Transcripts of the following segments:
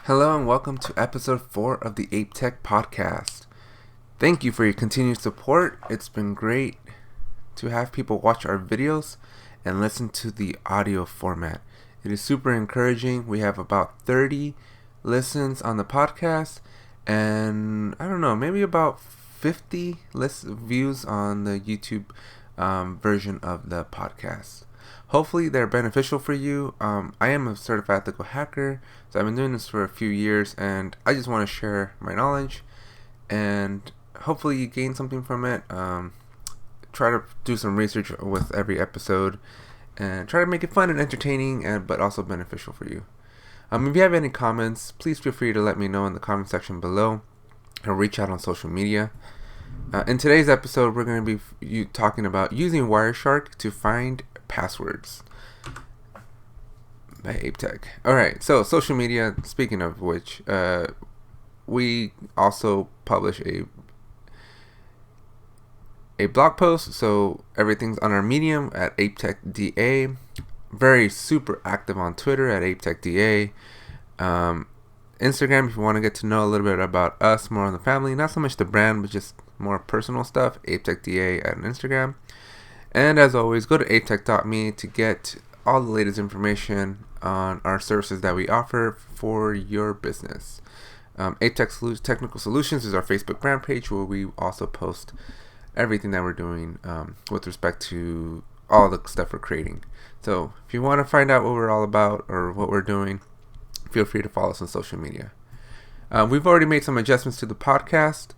Hello and welcome to episode 4 of the Apetech Podcast. Thank you for your continued support. It's been great to have people watch our videos and listen to the audio format. It is super encouraging. We have about 30 listens on the podcast and I don't know, maybe about 50 views on the YouTube version of the podcast. Hopefully they're beneficial for you. I am a certified ethical hacker, so I've been doing this for a few years, and I just want to share my knowledge, and hopefully you gain something from it. Try to do some research with every episode, and try to make it fun and entertaining, but also beneficial for you. If you have any comments, please feel free to let me know in the comment section below, or reach out on social media. In today's episode, we're going to be talking about using Wireshark to find passwords by Apetech. Alright, so social media, speaking of which, we also publish a blog post, so everything's on our Medium at ApetechDA. Very super active on Twitter at ApetechDA. Instagram, if you want to get to know a little bit about us, more on the family, not so much the brand, but just more personal stuff, ApetechDA at Instagram. And as always, go to apetech.me to get all the latest information on our services that we offer for your business. Apetech Technical Solutions is our Facebook brand page where we also post everything that we're doing with respect to all the stuff we're creating. So if you want to find out what we're all about or what we're doing, feel free to follow us on social media. We've already made some adjustments to the podcast.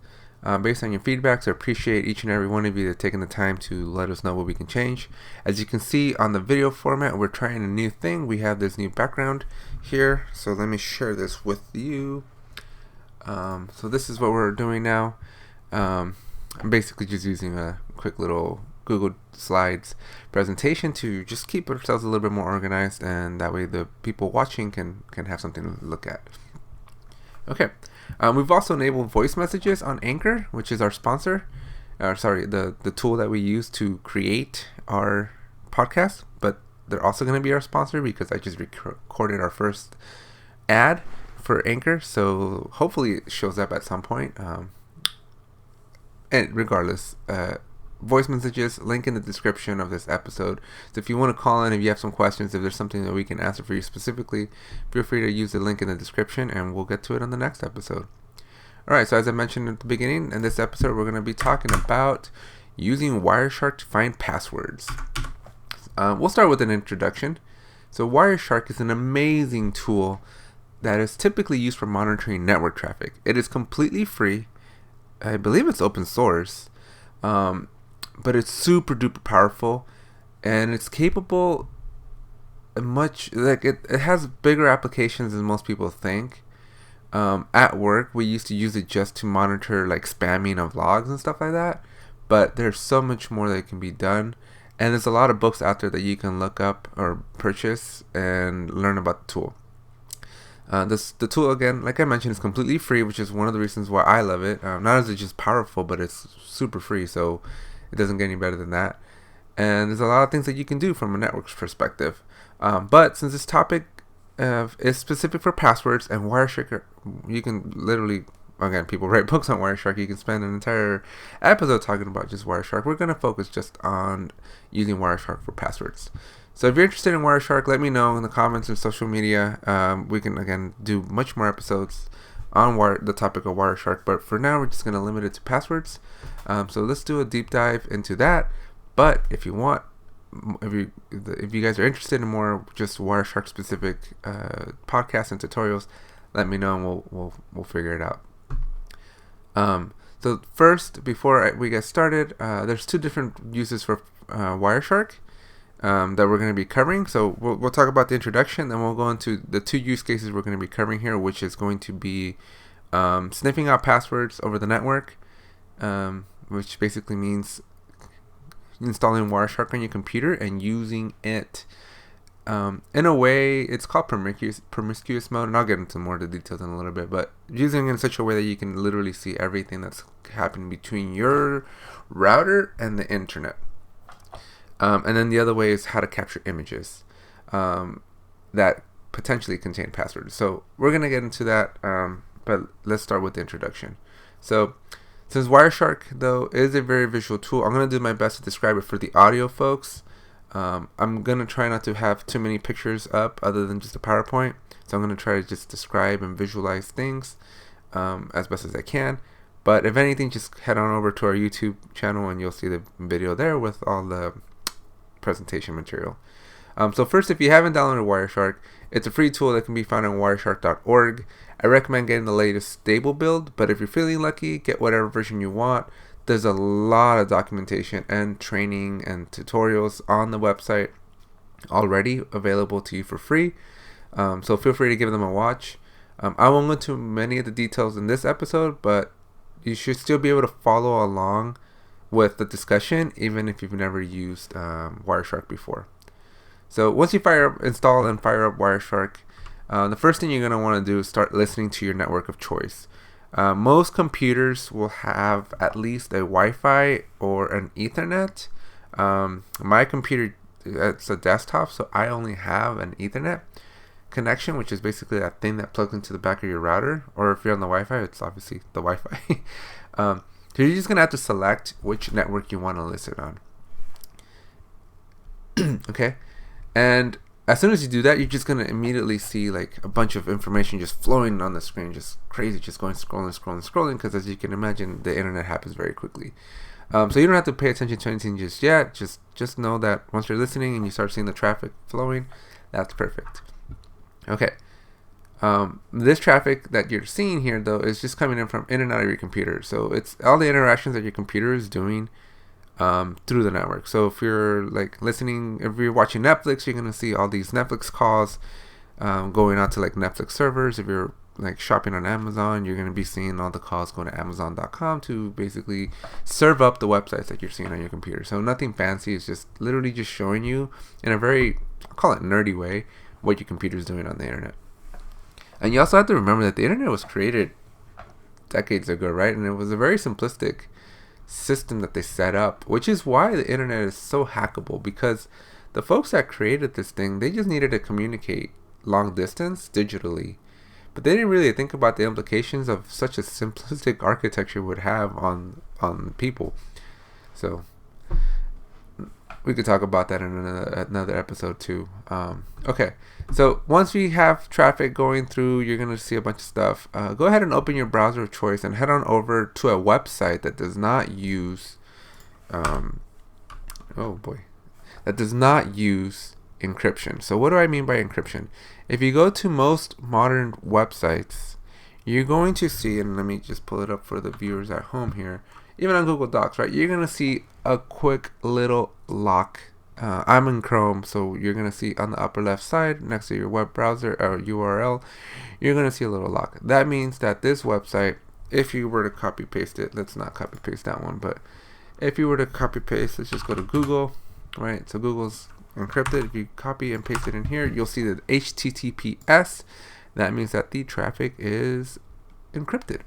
Based on your feedback, so I appreciate each and every one of you that taking the time to let us know what we can change. As you can see on the video format, we're trying a new thing. We have this new background here, so let me share this with you. So this is what we're doing now. I'm basically just using a quick little Google Slides presentation to just keep ourselves a little bit more organized, and that way the people watching can have something to look at. Okay. We've also enabled voice messages on Anchor, which is our sponsor. The tool that we use to create our podcast. But they're also going to be our sponsor because I just recorded our first ad for Anchor. So hopefully it shows up at some point. And regardless, voice messages, link in the description of this episode. So if you want to call in, if you have some questions, if there's something that we can answer for you specifically, feel free to use the link in the description and we'll get to it on the next episode. Alright, so as I mentioned at the beginning, in this episode we're going to be talking about using Wireshark to find passwords. We'll start with an introduction. So Wireshark is an amazing tool that is typically used for monitoring network traffic. It is completely free. I believe it's open source. But it's super duper powerful, and it's capable it has bigger applications than most people think. At work, we used to use it just to monitor like spamming of logs and stuff like that, but there's so much more that can be done, and there's a lot of books out there that you can look up or purchase and learn about the tool. The tool, again, like I mentioned, is completely free, which is one of the reasons why I love it. Not is it just powerful, but it's super free, so it doesn't get any better than that. And there's a lot of things that you can do from a network's perspective. But since this topic is specific for passwords and Wireshark, you can literally, again, people write books on Wireshark. You can spend an entire episode talking about just Wireshark. We're going to focus just on using Wireshark for passwords. So if you're interested in Wireshark, let me know in the comments and social media. We can, again, do much more episodes on the topic of Wireshark, but for now we're just going to limit it to passwords. So let's do a deep dive into that. But if you want, if you guys are interested in more just Wireshark specific podcasts and tutorials, let me know and we'll figure it out. So first, before we get started, there's two different uses for Wireshark that we're going to be covering. So we'll talk about the introduction, then we'll go into the two use cases we're going to be covering here, which is going to be sniffing out passwords over the network, which basically means installing Wireshark on your computer and using it in a way. It's called promiscuous mode, and I'll get into more of the details in a little bit, but using it in such a way that you can literally see everything that's happening between your router and the internet. And then the other way is how to capture images that potentially contain passwords. So we're going to get into that, but let's start with the introduction. So since Wireshark, though, is a very visual tool, I'm going to do my best to describe it for the audio folks. I'm going to try not to have too many pictures up other than just a PowerPoint. So I'm going to try to just describe and visualize things as best as I can. But if anything, just head on over to our YouTube channel and you'll see the video there with all the presentation material. So first, if you haven't downloaded Wireshark, it's a free tool that can be found on wireshark.org. I recommend getting the latest stable build, but if you're feeling lucky, get whatever version you want. There's a lot of documentation and training and tutorials on the website already available to you for free. So feel free to give them a watch. I won't go into many of the details in this episode, but you should still be able to follow along with the discussion, even if you've never used Wireshark before. So once you install and fire up Wireshark, the first thing you're going to want to do is start listening to your network of choice. Most computers will have at least a Wi-Fi or an Ethernet. My computer, it's a desktop, so I only have an Ethernet connection, which is basically that thing that plugs into the back of your router. Or if you're on the Wi-Fi, it's obviously the Wi-Fi. So you're just going to have to select which network you want to listen on. Okay? And as soon as you do that, you're just going to immediately see like a bunch of information just flowing on the screen, just crazy, just going scrolling, because as you can imagine, the internet happens very quickly. So you don't have to pay attention to anything just yet. Just know that once you're listening and you start seeing the traffic flowing, that's perfect. Okay. This traffic that you're seeing here, though, is just coming in and out of your computer. So it's all the interactions that your computer is doing through the network. So if you're like listening, if you're watching Netflix, you're gonna see all these Netflix calls going out to like Netflix servers. If you're like shopping on Amazon, you're gonna be seeing all the calls going to Amazon.com to basically serve up the websites that you're seeing on your computer. So nothing fancy. It's just literally just showing you in a very, I'll call it nerdy way, what your computer is doing on the internet. And you also have to remember that the internet was created decades ago, right? And it was a very simplistic system that they set up, which is why the internet is so hackable, because the folks that created this thing, they just needed to communicate long distance digitally, but they didn't really think about the implications of such a simplistic architecture would have on people. So we could talk about that in another episode too. Okay, so once we have traffic going through, you're going to see a bunch of stuff. Go ahead and open your browser of choice and head on over to a website that does not use encryption. So what do I mean by encryption? If you go to most modern websites, you're going to see, and let me just pull it up for the viewers at home here, even on Google Docs, right? You're going to see a quick little lock. I'm in Chrome, so you're going to see on the upper left side next to your web browser or URL, you're going to see a little lock. That means that this website, if you were to copy paste it, let's not copy paste that one, but if you were to copy paste, let's just go to Google, right? So Google's encrypted. If you copy and paste it in here, you'll see the HTTPS. That means that the traffic is encrypted.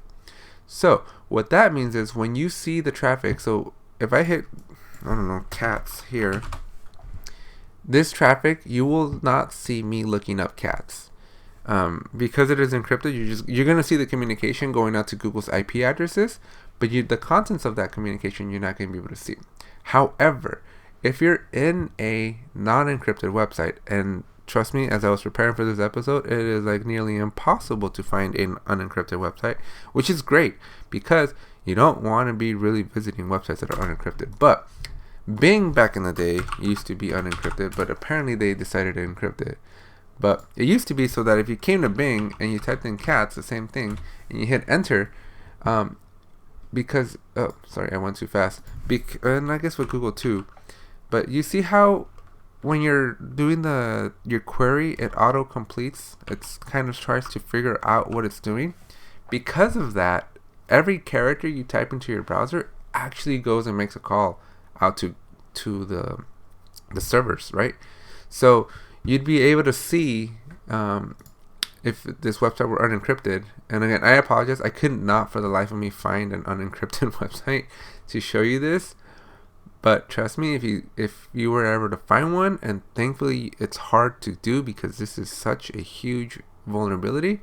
So what that means is when you see the traffic, so if I hit, I don't know, cats here, this traffic, you will not see me looking up cats. Because it is encrypted, you're going to see the communication going out to Google's IP addresses, but the contents of that communication, you're not going to be able to see. However, if you're in a non-encrypted website, and trust me, as I was preparing for this episode, it is like nearly impossible to find an unencrypted website, which is great because you don't want to be really visiting websites that are unencrypted. But Bing back in the day used to be unencrypted, but apparently they decided to encrypt it. But it used to be so that if you came to Bing and you typed in cats, the same thing, and you hit enter, because, oh, sorry, I went too fast. And I guess with Google too. But you see how when you're doing your query, it auto completes. It kind of tries to figure out what it's doing. Because of that, every character you type into your browser actually goes and makes a call out to the servers, right? So you'd be able to see if this website were unencrypted. And again, I apologize, I could not for the life of me find an unencrypted website to show you this. But trust me, if you were ever to find one, and thankfully it's hard to do because this is such a huge vulnerability,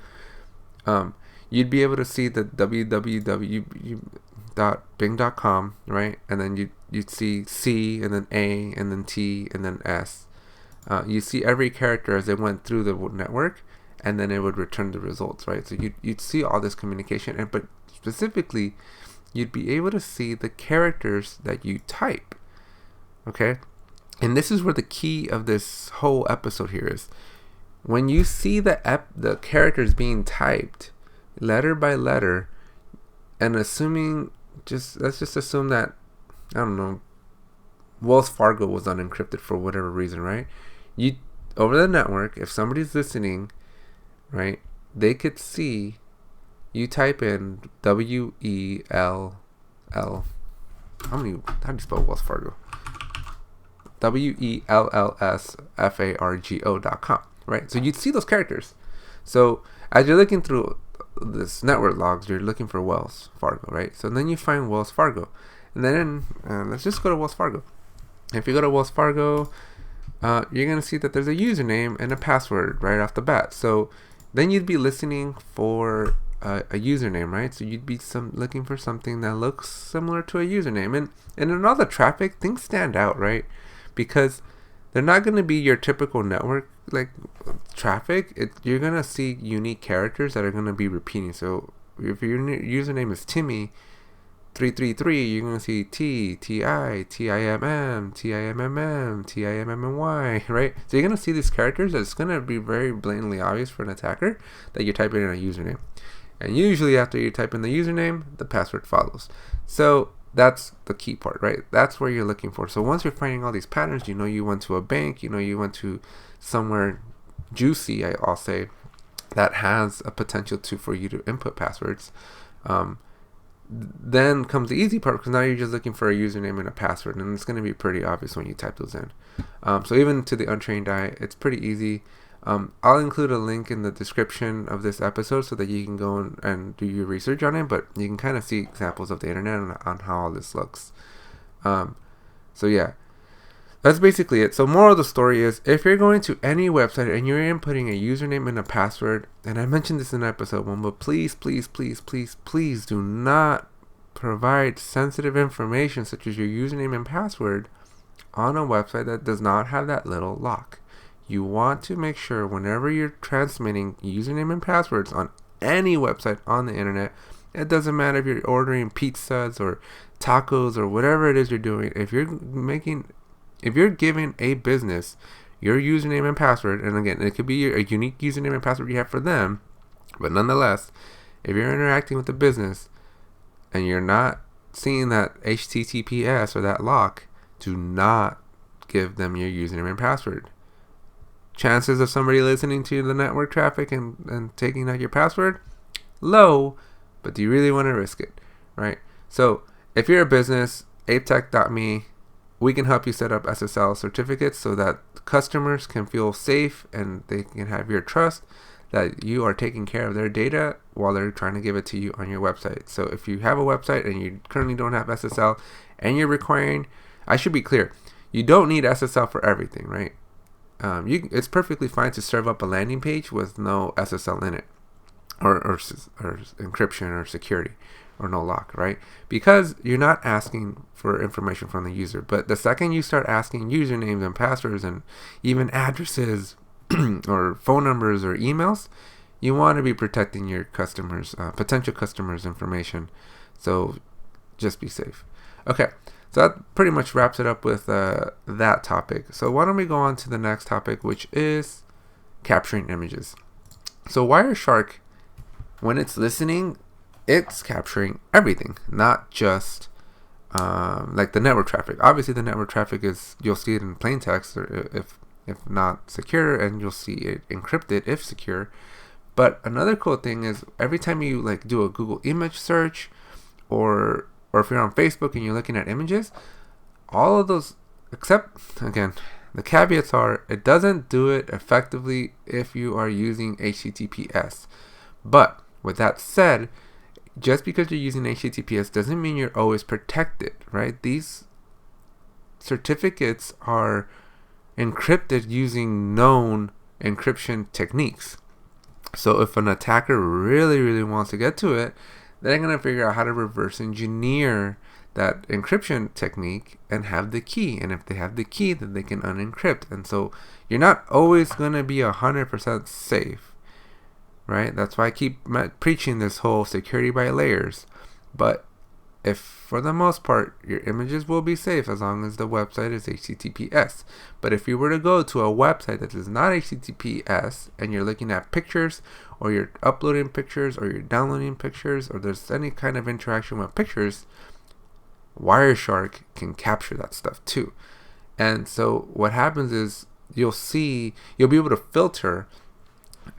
you'd be able to see the www.bing.com, right? And then you'd see C, and then A, and then T, and then S. You see every character as it went through the network, and then it would return the results, right? So you'd see all this communication, but specifically, you'd be able to see the characters that you type, okay? And this is where the key of this whole episode here is. When you see the characters being typed letter by letter, and let's just assume that, I don't know, Wells Fargo was unencrypted for whatever reason, right? You, over the network, if somebody's listening, right, they could see you type in WELL. How do you spell Wells Fargo? WELLSFARGO.com, right? So you'd see those characters. So as you're looking through this network logs, you're looking for Wells Fargo, right? So then you find Wells Fargo, and then let's just go to Wells Fargo. If you go to Wells Fargo, you're gonna see that there's a username and a password right off the bat. So then you'd be listening for a username, right? So you'd be looking for something that looks similar to a username, and in all the traffic, things stand out, right? Because they're not going to be your typical network like traffic. You're going to see unique characters that are going to be repeating. So if your username is Timmy333, you're going to see T, T-I, T-I-M-M, T-I-M-M-M, T-I-M-M-Y, right? So you're going to see these characters that's going to be very blatantly obvious for an attacker that you're typing in a username. And usually after you type in the username, the password follows. So that's the key part, right? That's where you're looking for. So once you're finding all these patterns, you know you went to a bank, you know you went to somewhere juicy, I'll say, that has a potential for you to input passwords. Then comes the easy part, because now you're just looking for a username and a password, and it's going to be pretty obvious when you type those in. So even to the untrained eye, it's pretty easy. I'll include a link in the description of this episode so that you can go and do your research on it, but you can kind of see examples of the internet on how all this looks. So yeah, that's basically it. So moral of the story is, if you're going to any website and you're inputting a username and a password, and I mentioned this in episode 1, but please do not provide sensitive information such as your username and password on a website that does not have that little lock. You want to make sure whenever you're transmitting username and passwords on any website on the internet, it doesn't matter if you're ordering pizzas or tacos or whatever it is you're doing. If you're giving a business your username and password, and again, it could be a unique username and password you have for them, but nonetheless, if you're interacting with the business and you're not seeing that HTTPS or that lock, do not give them your username and password. Chances of somebody listening to the network traffic and taking out your password, low, but do you really want to risk it, right? So if you're a business, apetech.me, we can help you set up SSL certificates so that customers can feel safe and they can have your trust that you are taking care of their data while they're trying to give it to you on your website. So if you have a website and you currently don't have SSL and you're requiring, I should be clear, you don't need SSL for everything, right? It's perfectly fine to serve up a landing page with no SSL in it, or encryption or security, or no lock, right? Because you're not asking for information from the user. But the second you start asking usernames and passwords and even addresses or phone numbers or emails, you want to be protecting your customers, potential customers' information. So just be safe. Okay. So that pretty much wraps it up with that topic. So why don't we go on to the next topic, which is capturing images. So Wireshark, when it's listening, it's capturing everything, not just like the network traffic. Obviously, the network traffic you'll see it in plain text, or if not secure, and you'll see it encrypted if secure. But another cool thing is every time you like do a Google image search, or if you're on Facebook and you're looking at images, all of those, except, again, the caveats are, it doesn't do it effectively if you are using HTTPS. But with that said, just because you're using HTTPS doesn't mean you're always protected, right? These certificates are encrypted using known encryption techniques. So if an attacker really, really wants to get to it, they're going to figure out how to reverse engineer that encryption technique and have the key. And if they have the key, then they can unencrypt. And so you're not always going to be 100% safe, right? That's why I keep preaching this whole security by layers. But if for the most part your images will be safe as long as the website is HTTPS. But if you were to go to a website that is not HTTPS and you're looking at pictures, or you're uploading pictures, or you're downloading pictures, or there's any kind of interaction with pictures, Wireshark can capture that stuff too. And so what happens is you'll be able to filter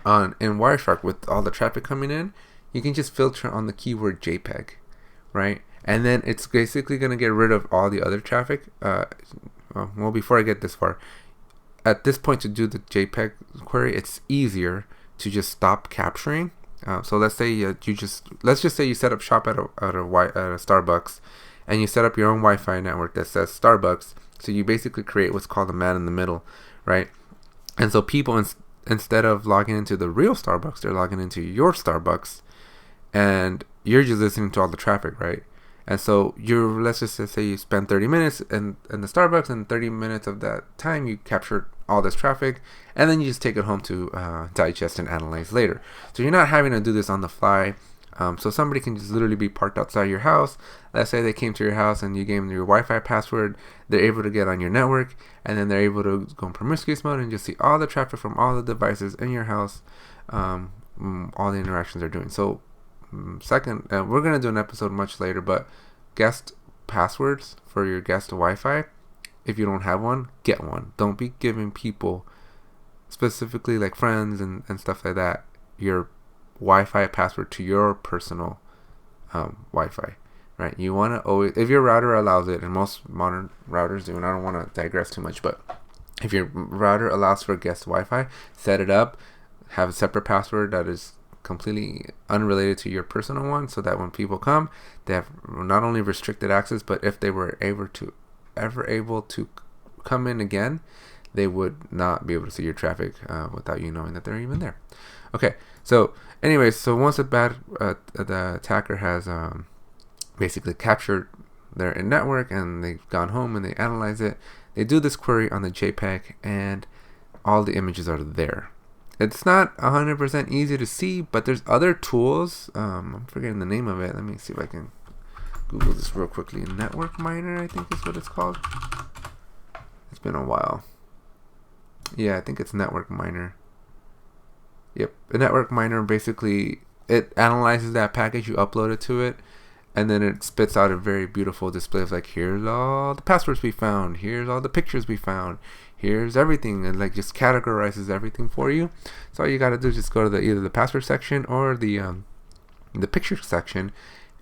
in Wireshark with all the traffic coming in. You can just filter on the keyword JPEG, right? And then it's basically going to get rid of all the other traffic. Well, before I get this far, at this point to do the JPEG query, it's easier to just stop capturing. So let's say let's just say you set up shop at a Starbucks, and you set up your own Wi-Fi network that says Starbucks. So you basically create what's called a man in the middle, right? And so people, instead of logging into the real Starbucks, they're logging into your Starbucks, and you're just listening to all the traffic, right? And so let's just say you spend 30 minutes in the Starbucks, and 30 minutes of that time you captured all this traffic, and then you just take it home to digest and analyze later. So you're not having to do this on the fly. So somebody can just literally be parked outside your house. Let's say they came to your house and you gave them your Wi-Fi password. They're able to get on your network, and then they're able to go in promiscuous mode and just see all the traffic from all the devices in your house, all the interactions they're doing. So second, we're going to do an episode much later, but guest passwords for your guest Wi-Fi, if you don't have one, get one. Don't be giving people, specifically like friends and stuff like that, your Wi-Fi password to your personal Wi-Fi, right? You want to always, if your router allows it, and most modern routers do, and I don't want to digress too much, but if your router allows for guest Wi-Fi, set it up, have a separate password that is completely unrelated to your personal one, so that when people come, they have not only restricted access, but if they were ever able to come in again, they would not be able to see your traffic without you knowing that they're even there. Okay, so anyways, so once the attacker has basically captured their network and they've gone home and they analyze it, they do this query on the JPEG, and all the images are there. It's not 100% easy to see, but there's other tools. I'm forgetting the name of it. Let me see if I can Google this real quickly. Network Miner, I think is what it's called. It's been a while. Yeah, I think it's Network Miner. Yep, a Network Miner, basically it analyzes that package, you upload it to it, and then it spits out a very beautiful display of like, here's all the passwords we found, here's all the pictures we found, here's everything, and like just categorizes everything for you. So all you gotta do is just go to either the password section or the picture section,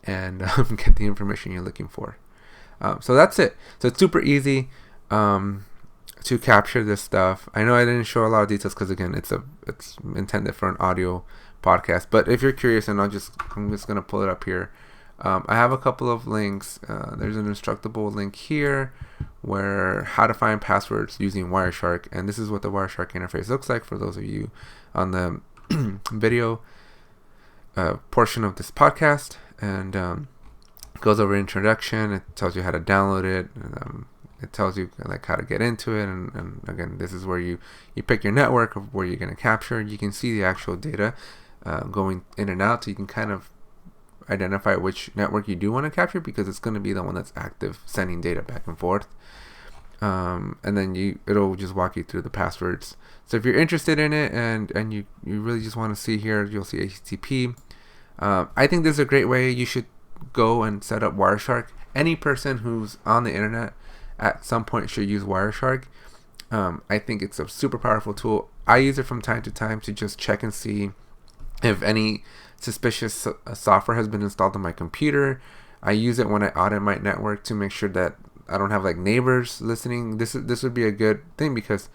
and get the information you're looking for. So that's it. So it's super easy to capture this stuff. I know I didn't show a lot of details because again, it's intended for an audio podcast. But if you're curious, and I'm just gonna pull it up here. I have a couple of links. There's an instructable link here where how to find passwords using Wireshark, and this is what the Wireshark interface looks like for those of you on the video portion of this podcast. And it goes over introduction. It tells you how to download it. It tells you like how to get into it, and again, this is where you pick your network of where you're going to capture. You can see the actual data going in and out, so you can kind of identify which network you do want to capture, because it's going to be the one that's active, sending data back and forth. And then it'll just walk you through the passwords. So if you're interested in it and you really just want to see here, you'll see HTTP. I think this is a great way. You should go and set up Wireshark. Any person who's on the internet at some point should use Wireshark. I think it's a super powerful tool. I use it from time to time to just check and see if any suspicious software has been installed on my computer. I use it when I audit my network to make sure that I don't have like neighbors listening. This would be a good thing, because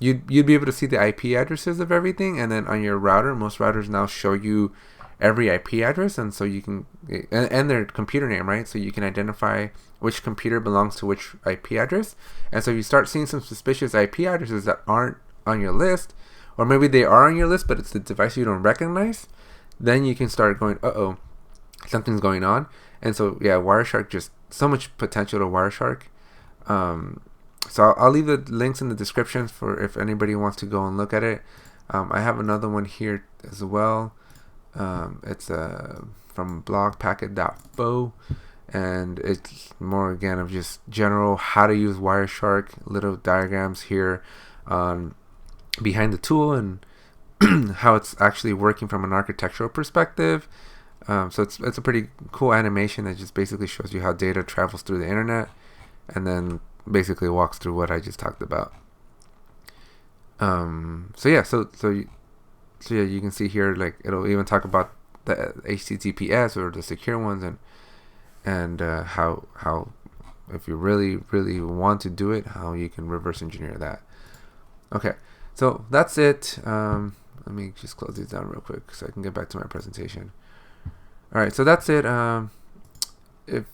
you'd be able to see the IP addresses of everything, and then on your router, most routers now show you every IP address, and so you can and their computer name, right? So you can identify which computer belongs to which IP address. And so if you start seeing some suspicious IP addresses that aren't on your list, or maybe they are on your list but it's the device you don't recognize, then you can start going, uh-oh, something's going on. And so yeah, Wireshark, just so much potential to Wireshark. So I'll leave the links in the description for if anybody wants to go and look at it. I have another one here as well. It's from blogpacket.bo, and it's more again of just general how to use Wireshark, little diagrams here behind the tool and how it's actually working from an architectural perspective. So it's a pretty cool animation that just basically shows you how data travels through the internet, and then basically walks through what I just talked about. So yeah, you can see here, like, it'll even talk about the HTTPS or the secure ones, and how if you really want to do it, how you can reverse engineer that. Okay, so that's it. Let me just close these down real quick so I can get back to my presentation. All right, so that's it. If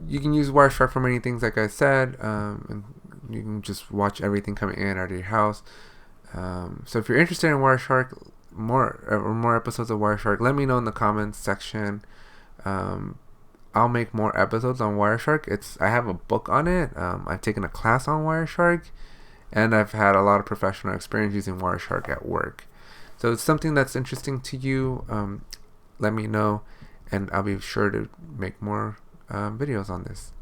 you can use Wireshark for many things, like I said, and you can just watch everything coming in and out of your house. So if you're interested in Wireshark, more episodes of Wireshark, let me know in the comments section. I'll make more episodes on Wireshark. I have a book on it. I've taken a class on Wireshark, and I've had a lot of professional experience using Wireshark at work. So it's something that's interesting to you. Let me know, and I'll be sure to make more videos on this.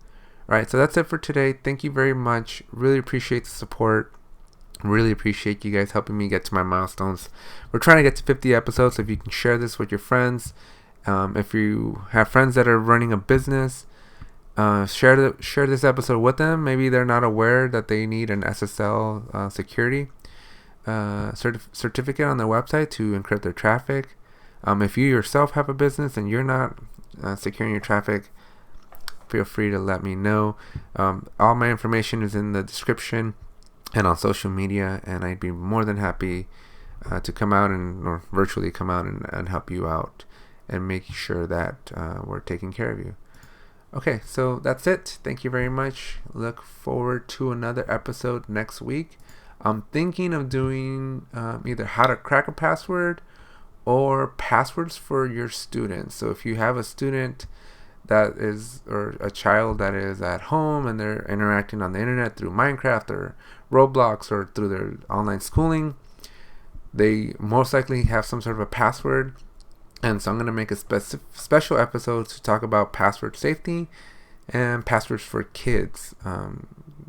Alright, so that's it for today. Thank you very much. Really appreciate the support. Really appreciate you guys helping me get to my milestones. We're trying to get to 50 episodes, so if you can share this with your friends. If you have friends that are running a business, share this episode with them. Maybe they're not aware that they need an SSL security certificate on their website to encrypt their traffic. If you yourself have a business and you're not securing your traffic, feel free to let me know. All my information is in the description and on social media, and I'd be more than happy to come out or virtually come out and help you out and make sure that we're taking care of you. Okay, so that's it. Thank you very much. Look forward to another episode next week. I'm thinking of doing either how to crack a password or passwords for your students. So if you have a student that is, or a child that is at home and they're interacting on the internet through Minecraft or Roblox or through their online schooling, they most likely have some sort of a password. And so I'm going to make a special episode to talk about password safety and passwords for kids,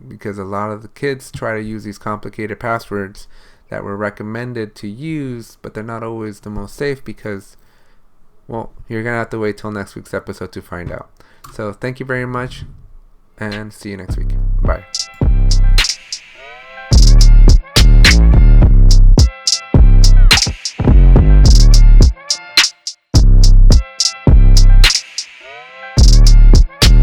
because a lot of the kids try to use these complicated passwords that were recommended to use, but they're not always the most safe because, well, you're going to have to wait till next week's episode to find out. So thank you very much, and see you next week. Bye.